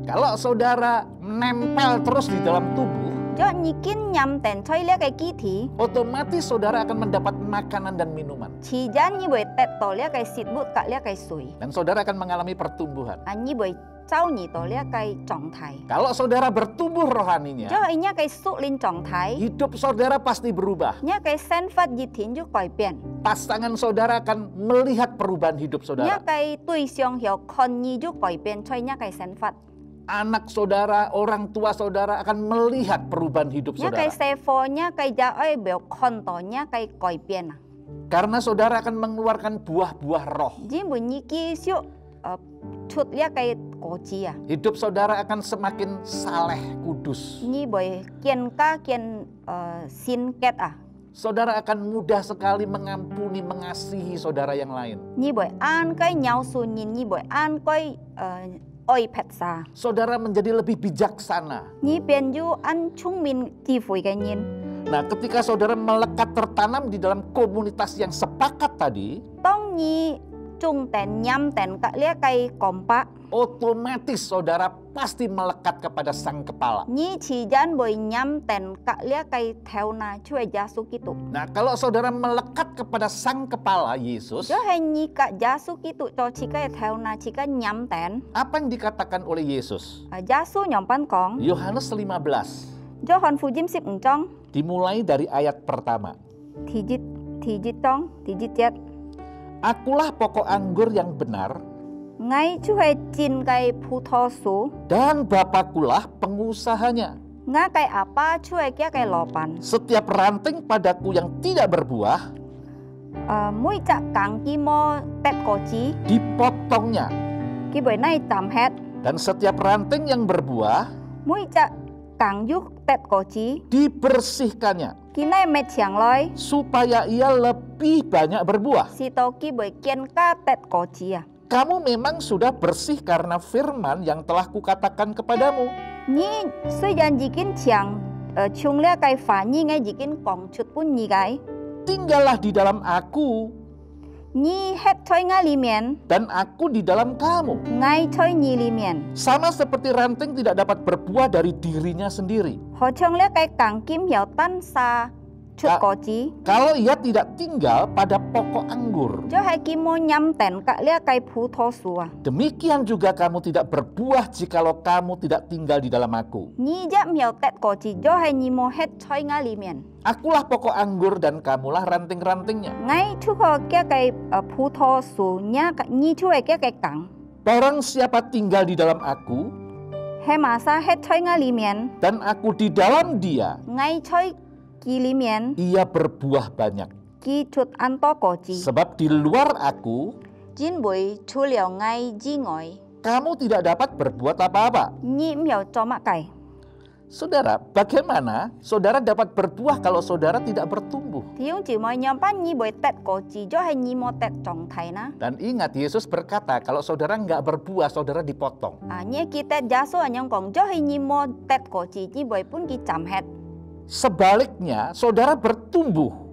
Kalau saudara nempel terus di dalam tubuh, jo nyikin nyam ten choi lia kai ki thi. Otomatis saudara akan mendapat makanan dan minuman. Chi jan nyi boy tet to lia kai sit but kak lia kai sui. Dan saudara akan mengalami pertumbuhan. Nyi boy chau nyi to lia kai chong thai. Kalau saudara bertumbuh rohaninya, jo inya kai su lin chong thai. hidup saudara pasti berubah. Nya kai sen fat jitin ju koi pian. Pasangan saudara akan melihat perubahan hidup Nya saudara. kai tui siong hiao kon nyi ju koi pian choi nya kai sen fat. Anak saudara, orang tua saudara akan melihat perubahan hidup Nya kai saudara. se fo nya kai ja oi beo kon to nya kai koi pian. Karena saudara akan mengeluarkan buah-buah roh. Jim bunyi ki siu chut lia kai koji ya. Hidup saudara akan semakin saleh, kudus. Nyi boy kian ka kian sin ket ah. Saudara akan mudah sekali mengampuni, mengasihi saudara yang lain. Nyi boy an kai nyau su nyin nyi boy an kai oi pet sa. Saudara menjadi lebih bijaksana. Nyi pian ju an chung min ti fui kai nyin. Nah, ketika saudara melekat tertanam di dalam komunitas yang sepakat tadi, Tong nyi chung ten nyam ten kak lia kai kompak. otomatis saudara pasti melekat kepada sang kepala. Nyi chỉ jan boy nyam ten kak lia kai theo na Chúa Giêsu Kitô. Nah, kalau saudara melekat kepada sang kepala Yesus, Cho hay nyi kak Giêsu Kitô cho chỉ cái theo na chỉ cái nyam ten. apa yang dikatakan oleh Yesus? Giêsu nyom pan kong. Yohanes 15, John Fujim sip trong. dimulai dari ayat pertama. Thì jit trong, thì jit jet. Akulah pokok anggur yang benar, Ngay Chúa chin kai pu tho su. dan Bapakulah pengusahanya. Nga kai apa Chúa kia kai lopan. Setiap ranting padaku yang tidak berbuah, Mui chak kang ki mo tet ko chi. dipotongnya. Ki boy nai tam het. Dan setiap ranting yang berbuah, Mui chak kang yuk tet ko chi. dibersihkannya, Ki nai met chiang loi. supaya ia lebih banyak berbuah. Si to ki boy kien ka tet ko chi à. Kamu memang sudah bersih karena firman yang telah kukatakan kepadamu. Nhi suy gian jikin chiang chung lia kai fa nhi ngay jikin kong chut pun nhi gai. Tinggallah di dalam aku, Nhi het choi nga li mien. dan aku di dalam kamu. Ngay choi nhi li mien. Sama seperti ranting tidak dapat berbuah dari dirinya sendiri. Ho chung lia kai kang kim hiao tan sa chut ko chi. Kalau ia tidak tinggal pada pokok anggur. Jo hai ki mo nyam ten ka lia kai pu tho su à. Demikian juga kamu tidak berbuah jikalau kamu tidak tinggal di dalam aku. Nhi jam hiao tet ko chi. Jo hai nhi mo het choi nga li mien. Akulah pokok anggur dan kamulah ranting-rantingnya. Ngay chu ho kia kai pu tho su nya nhi chu hai kia kai kang. Barang siapa tinggal di dalam aku, He ma sa het choi nga li mien. dan aku di dalam dia, Ngay choi ki li mien. ia berbuah banyak. Ki chut an to ko chi. Sebab di luar aku, Jin boy chu liao ngay ji ngoi. kamu tidak dapat berbuat apa-apa. Nhi miao cho mak kai. Saudara, bagaimana saudara dapat berbuah kalau saudara tidak bertumbuh? Thì ông chỉ moi nhóm pan nhi boy tet ko chi cho hay nhi mo tet trong thai na. Dan ingat, Yesus berkata, kalau saudara nggak berbuah, saudara dipotong. Nhi ki tet jaso anyong kong cho hay nhi mo tet ko chi nhi boy pun ki cham het. Sebaliknya, saudara bertumbuh.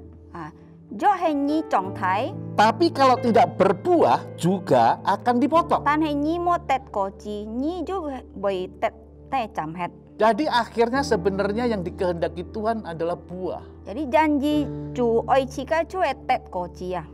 Jo hay nhi trong thai. Tapi kalau tidak berbuah, juga akan dipotong. Tan hay nhi mo tet ko chi nhi jo boy tet tai cham het. Jadi akhirnya sebenarnya yang dikehendaki Tuhan adalah buah. Jadi janji chu oi chi ka chu tet ko chi ya.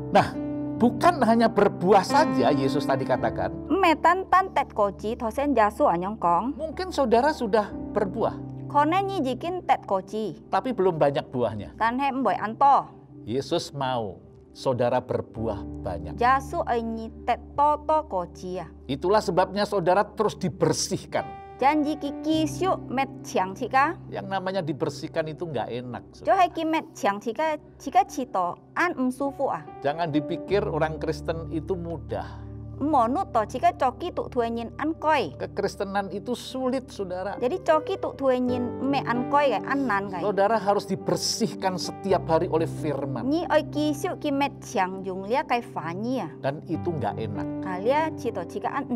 Nah, bukan hanya berbuah saja Yesus tadi katakan. Me tan tet ko chi tho sen jaso anyong kong. Mungkin saudara sudah berbuah, Kone nhi jikin tet ko chi. tapi belum banyak buahnya. Tan he boy an to. Yesus mau saudara berbuah banyak. Jaso oi nhi tet to ko chi ya. Itulah sebabnya saudara terus dibersihkan. Janji kiki siu met chiang chika. Yang namanya dibersihkan itu nggak enak. Jo hai ki met chiang chika chito an su fu à. Jangan dipikir orang Kristen itu mudah. Mo nu to chika choki tu thue nyin an koi. Kekristenan itu sulit, saudara. Jadi choki tu thue nyin me an koi kai an nan kai. Saudara harus dibersihkan setiap hari oleh firman. Ni oi ki siu ki met chiang jung lia kai fa nyi à. Dan itu nggak enak. Lia chito chika an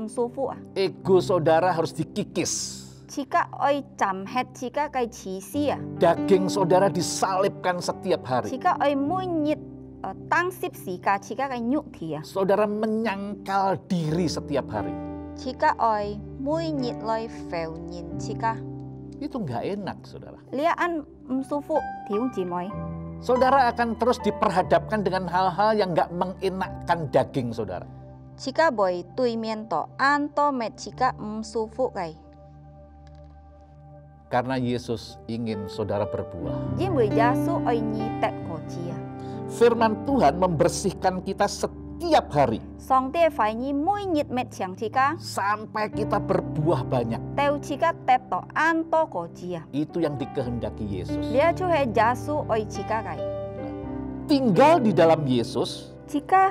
su fu à. Ego saudara harus dikikis. Chika oi cham het chika kai chi si à. Daging saudara disalibkan setiap hari. Chika oi mu nyit tang sip si ka chika kai nyuk thi à. Saudara menyangkal diri setiap hari. Chika oi mu nyit loi feu nyin chika. Itu nggak enak, saudara. Lia an su fu thiung chi moi. Saudara akan terus diperhadapkan dengan hal-hal yang nggak mengenakkan daging saudara. Chika boy tui mien to an to met chika su fu kai. Karena Yesus ingin saudara berbuah. Jin boy jasu oi nyi tet ko chi à. Firman Tuhan membersihkan kita setiap hari. Song tie fai nyi mui nyit met chiang chika. Sampai kita berbuah banyak. Teu chika tet to an to ko chi à. Itu yang dikehendaki Yesus. Lia chu he jasu oi chika kai. Tinggal di dalam Yesus Chika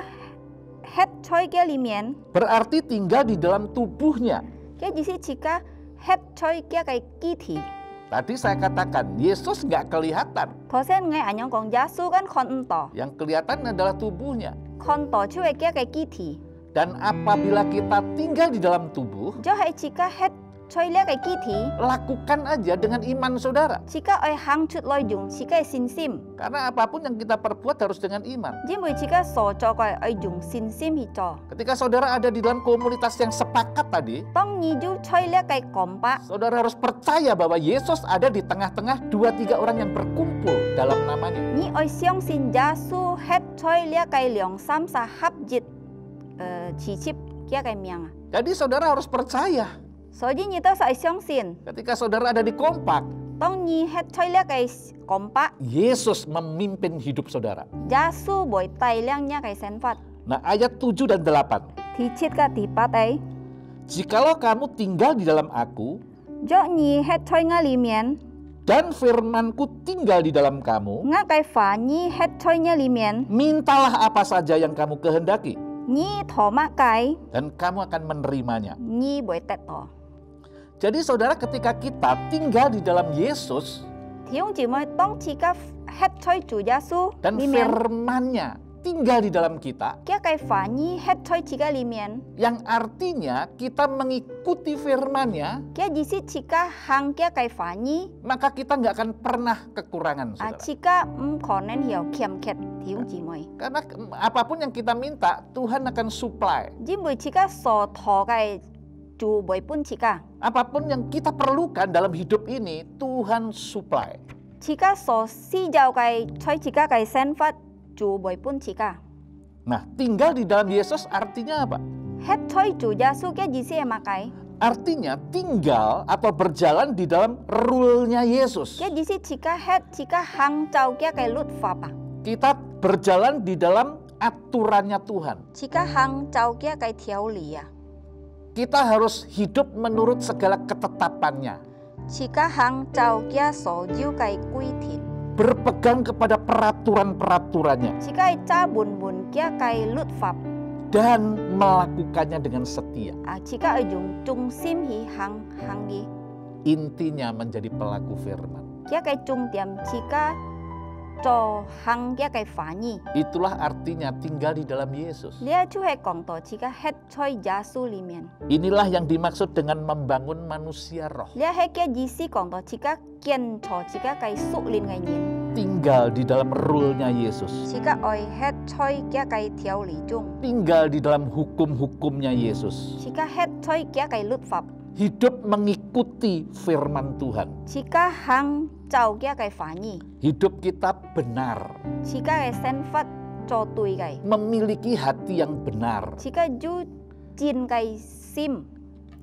het choi kia li mien. berarti tinggal di dalam tubuhnya. Kia jisi chika het choi kia kai ki thi. Tadi saya katakan, Yesus nggak kelihatan. Tho sen ngai anyong kong jasu kan kon to. Yang kelihatan adalah tubuhnya. Kon to chu kia kai ki thi. Dan apabila kita tinggal di dalam tubuh, Jo hai chika het choi lia kai ki thi. lakukan aja dengan iman saudara. Jika oi hang chut loi jung jika sin sim. Karena apapun yang kita perbuat harus dengan iman. Jimui jika so cho kai oi jung sin sim hi cho. Ketika saudara ada di dalam komunitas yang sepakat tadi, Tong ni ju choi lia kai kompa. saudara harus percaya bahwa Yesus ada di tengah-tengah 2-3 orang yang berkumpul dalam namanya. Ni oi siang sin Yesu het choi lia kai leong sam sa hap jit chi chip kia kai miang. Jadi saudara harus percaya. So ji ni to sa siang sin. Ketika saudara ada di kompak, Tong ni het choi lia kai kompa. Yesus memimpin hidup saudara. Yesu boy tai liang nya kai sen fat. Nah, ayat 7 dan 8. Thi chit ka ti pat ai. Jikalau kamu tinggal di dalam aku, Jo ni het choi nga li mien. dan firmanku tinggal di dalam kamu, Nga kai fa ni het choi nya li mien. mintalah apa saja yang kamu kehendaki, Ni tho ma kai. dan kamu akan menerimanya. Ni boy tet to. Jadi saudara, ketika kita tinggal di dalam Yesus Thiong chỉ mới tông chỉ các hết chơi chủ Yesu dan li mien. firman-Nya tinggal di dalam kita, Kia kai fa ni hết chơi chỉ các li mien. yang artinya kita mengikuti firman-Nya, Kia jisi chỉ các hang kia kai fa ni. maka kita nggak akan pernah kekurangan, saudara. Chỉ các khó nên hiểu kiam ket thiong chỉ mới. Karena apapun yang kita minta, Tuhan akan supply. Jim boy chỉ các so thọ kai chủ boy pun chỉ các. Apapun yang kita perlukan dalam hidup ini, Tuhan supply. Chỉ các so si giàu kai chơi chỉ các kai sen phát chủ boy pun chỉ các. Nah, tinggal di dalam Yesus artinya apa? Hết chơi chủ Yesu kia jisi em kai. Artinya tinggal atau berjalan di dalam rule-nya Yesus. Kia jisi chỉ các hết chỉ các hang chau kia kai lut fa pa. Kita berjalan di dalam aturannya Tuhan. Chỉ các hang chau kia kai thiau li à. Kita harus hidup menurut segala ketetapannya. Chỉ các hang chau kia so jiu kai quy thịt. Berpegang kepada peraturan-peraturannya. Chỉ cái cha bùn bùn kia cái luật pháp. Dan melakukannya dengan setia. Chỉ cái ở dùng trung sim hi hang hang đi. Intinya menjadi pelaku firman. Kia cái trung điểm chỉ cái cho hang kia cái phá nhi. Itulah artinya tinggal di dalam Yesus. Lia chú hay còn tổ chỉ cái hết chơi Yesu li miền. Inilah yang dimaksud dengan membangun manusia roh. Lia hay kia jisi còn tổ chỉ cái kiên cho chỉ cái su lin cái nhìn. Tinggal di dalam rule-nya Yesus. Chỉ cái oi hết chơi kia cái thiau li trung. Tinggal di dalam hukum-hukumnya Yesus. Chỉ cái hết chơi kia cái luật pháp. Hidup mengikuti firman Tuhan. Chỉ cái hang chau kia cái phá nhi. Hidup kita benar. Chỉ cái sen phát cho tùy cái. Memiliki hati yang benar. Chỉ cái ju chin cái sim.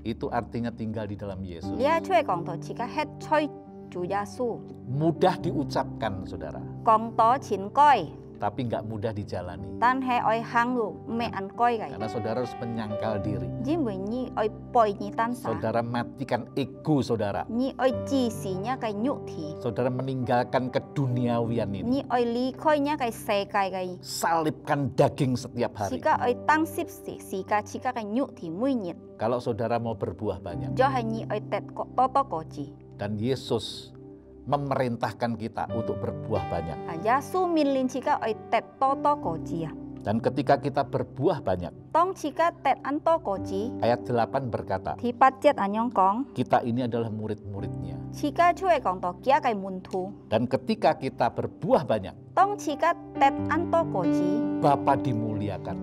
Itu artinya tinggal di dalam Yesus. Liaជួយកងតchỉ cái hết chơi chủ Yesu. Mudah diucapkan, saudara. កងតछिन coi. Tapi nggak mudah dijalani. Tan he oi hang lu me an coi gai. Karena saudara harus menyangkal diri. Jim bui ni oi poi ni tan sa. Saudara matikan ego saudara. Ni oi chi si nya kai nyu thi. Saudara meninggalkan keduniawian ini. Ni oi li khoi nya kai se kai gai. Salibkan daging setiap hari. Chika oi tang sip si ka chika kai nyu thi mui nyit. Kalau saudara mau berbuah banyak. Jo ha ni oi tet ko to ko chi. Dan Yesus memerintahkan kita untuk berbuah banyak. Yesu min lin chika oi tet to ko chi. Dan ketika kita berbuah banyak, Tong chika tet an to ko chi. ayat 8 berkata, Thi pat jet anyong kong. kita ini adalah murid-muridnya. Chikaជួយកងតkia kai mun thu. Dan ketika kita berbuah banyak, Tong chika tet an to ko chi. Bapa dimuliakan.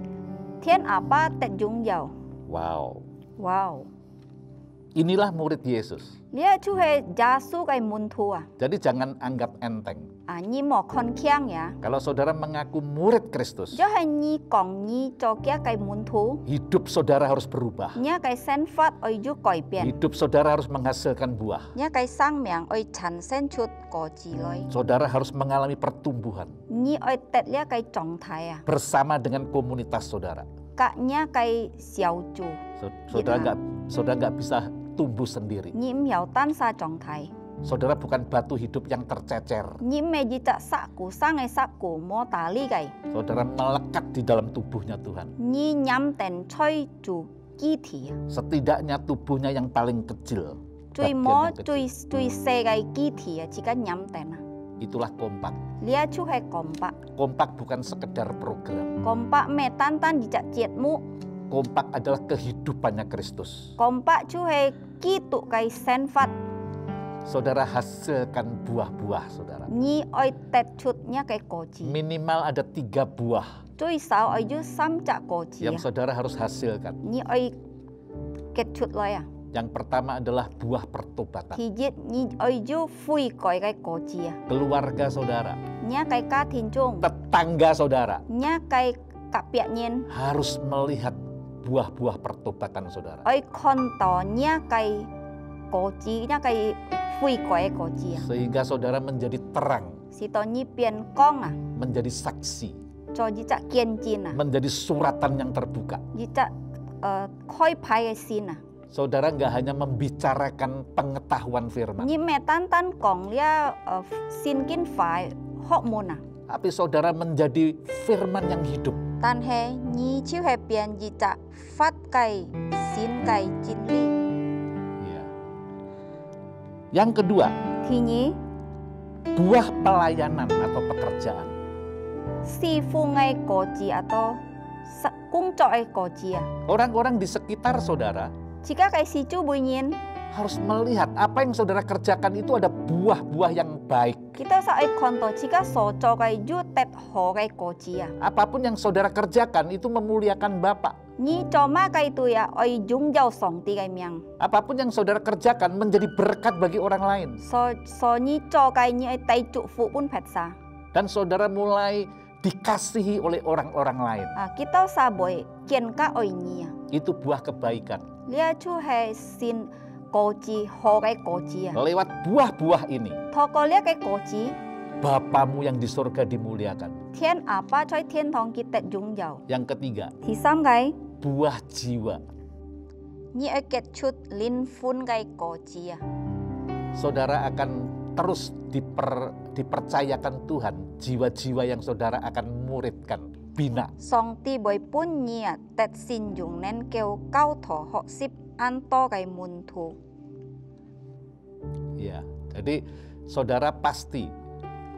Thiên apa tet jung yau. Wow, Wow. inilah murid Yesus. Lia chu he Yesu kai mun thu à. Jadi jangan anggap enteng. Ni mo khon khiang ya. Kalau saudara mengaku murid Kristus, Jo he ni kong ni cho kia kai mun thu. hidup saudara harus berubah. Nya kai sen fat oi ju koi pian. Hidup saudara harus menghasilkan buah. Nya kai sang miang oi chan sen chut ko chi loi. Saudara harus mengalami pertumbuhan Ni oi tet lia kai chong thai à. bersama dengan komunitas saudara. Ka nya kai xiao chu. Saudara nggak bisa tumbuh sendiri. Ni miao tan sa chong thai. Saudara bukan batu hidup yang tercecer. Ni me ji tak saku sang ai saku mo tali kai. Saudara melekat di dalam tubuhnya Tuhan. Ni nyam ten choi chu ki thi. Setidaknya tubuhnya yang paling kecil. Cui bagian mo yang kecil. cui se gai ki thi chika nyam ten. Itulah kompak. Lia chu hai kompak. Kompak bukan sekedar program. Kompak me tan tan ji chak chiet mu. Kompak adalah kehidupannya Kristus. Kompak chu he kitu kai sen fat. Saudara hasilkan buah-buah, saudara. Nhi oi tet chutnya kai koji. Minimal ada 3 buah Cui sao oi ju sam cha koji. yang saudara harus hasilkan. Nhi oi ket chut lo ya. Yang pertama adalah buah pertobatan. Thì giết nhi oi ju fui koi kai koji ya. Keluarga saudara, Nya kai ka thin chung. tetangga saudara Nya kai ka pia nyen. harus melihat buah-buah pertobatan saudara. Oi kon to nya kai koji nya kai fui koi koji ya. Sehingga saudara menjadi terang, Si to nhi pian kong à. menjadi saksi, Cho ji cha kiên chin à. menjadi suratan yang terbuka. Ji cha khoi pai sin à. Saudara nggak hanya membicarakan pengetahuan firman, Nhi mẹ tan kong lia sin kin fai hok mon à. tapi saudara menjadi firman yang hidup. Tan he nhi chiu he pian ji cha phát kai sin kai chin li. Ya. Yang kedua, Thì nhi buah pelayanan atau pekerjaan. si phu ngai koji atau cung cho ai koji à. Orang-orang di sekitar saudara Jika kai si chu bui nyin harus melihat apa yang saudara kerjakan itu ada buah-buah yang baik. kita sa ai kon to jika so cho kai ju tet ho kai koji à. Apapun yang saudara kerjakan itu memuliakan Bapa. Nhi cho ma kai tu ya oi jung jau song ti kai miang. Apapun yang saudara kerjakan menjadi berkat bagi orang lain. So nhi cho kai nhi ai tai chu fu pun phet sa. Dan saudara mulai dikasihi oleh orang-orang lain. Kita sa boy kien ka oi nhi à. Itu buah kebaikan. Lia chu he sin koji ho kai koji à. Lewat buah-buah ini, Tho ko lia kai koji Bapamu yang di surga dimuliakan. thiên apa choi thiên thong ki tet jung jau. Yang ketiga, Thì sam gai buah jiwa. nhi ai ket chut lin fun gai koji à. Saudara akan terus dipercayakan Tuhan jiwa-jiwa yang saudara akan muridkan, bina. Song ti boy pun nhi à tet sin jung nen kêu cao tho ho sip an to gai mun thu. Ya, jadi saudara pasti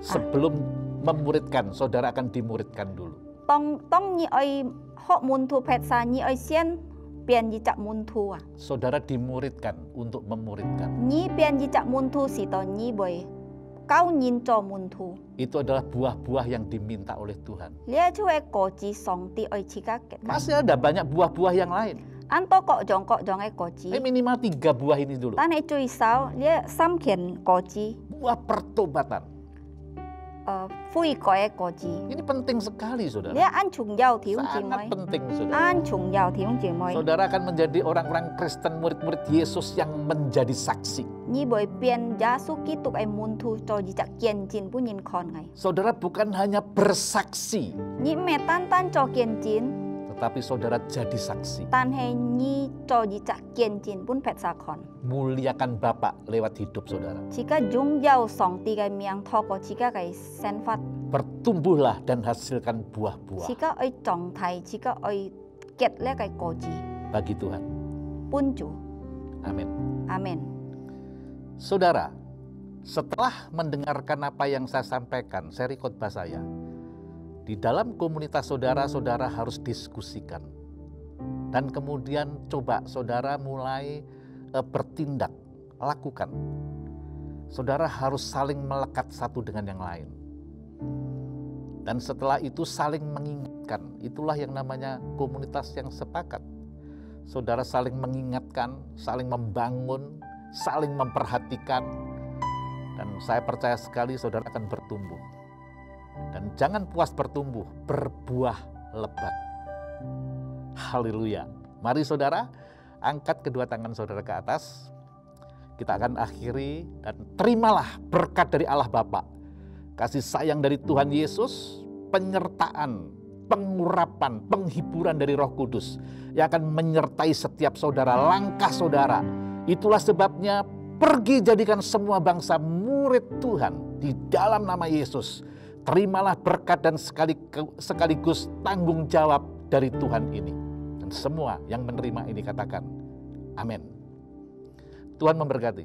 sebelum memuridkan, saudara akan dimuridkan dulu. Tong nhi ai ho mun thu phet sa nhi ai sian pian ji chak mun thu à. Saudara dimuridkan untuk memuridkan. Nhi pian ji chak mun thu si to nhi boy cao nhin cho mun thu. Itu adalah buah-buah yang diminta oleh Tuhan. Lia chu ai koji song ti ai chika ket. Masih ada banyak buah-buah yang lain. An to kok jong ai koji. Minimal 3 buah ini dulu. Tan ai chui sao lia sam kien koji. Buah pertobatan. Fui ko ai koji. Ini penting sekali, saudara. Lia an chung yao thiung jing Sangat moi. penting, saudara. An chung yao thiung jing moi. Saudara akan menjadi orang-orang Kristen, murid-murid Yesus yang menjadi saksi. Nhi boy pian Yesus ki tuk ai mun thu cho ji chak kien jin pu nyin kon ngai. Saudara bukan hanya bersaksi, Nhi me tan cho kien jin. tetapi saudara jadi saksi. Tan he nhi cho ji chak kien jin pun phet sa kon. Muliakan Bapa lewat hidup saudara. Jika jung yao song ti gai miang tho ko jika gai sen fat. Bertumbuhlah dan hasilkan buah-buah Jika oi chong thai jika oi ket le gai koji. bagi Tuhan. Pun ju. Amin. Amin. Saudara, setelah mendengarkan apa yang saya sampaikan, seri khotbah saya, di dalam komunitas saudara, saudara harus diskusikan. Dan kemudian coba saudara mulai bertindak, lakukan. Saudara harus saling melekat satu dengan yang lain. Dan setelah itu saling mengingatkan. Itulah yang namanya komunitas yang sepakat. Saudara saling mengingatkan, saling membangun, saling memperhatikan. Dan saya percaya sekali saudara akan bertumbuh. Dan jangan puas bertumbuh, berbuah lebat. Haleluya. Mari saudara, angkat kedua tangan saudara ke atas. Kita akan akhiri dan terimalah berkat dari Allah Bapa, kasih sayang dari Tuhan Yesus, penyertaan, pengurapan, penghiburan dari Roh Kudus yang akan menyertai setiap saudara, langkah saudara. Itulah sebabnya pergi jadikan semua bangsa murid Tuhan di dalam nama Yesus. Terimalah berkat dan sekaligus tanggung jawab dari Tuhan ini. Dan semua yang menerima ini katakan, amin. Tuhan memberkati.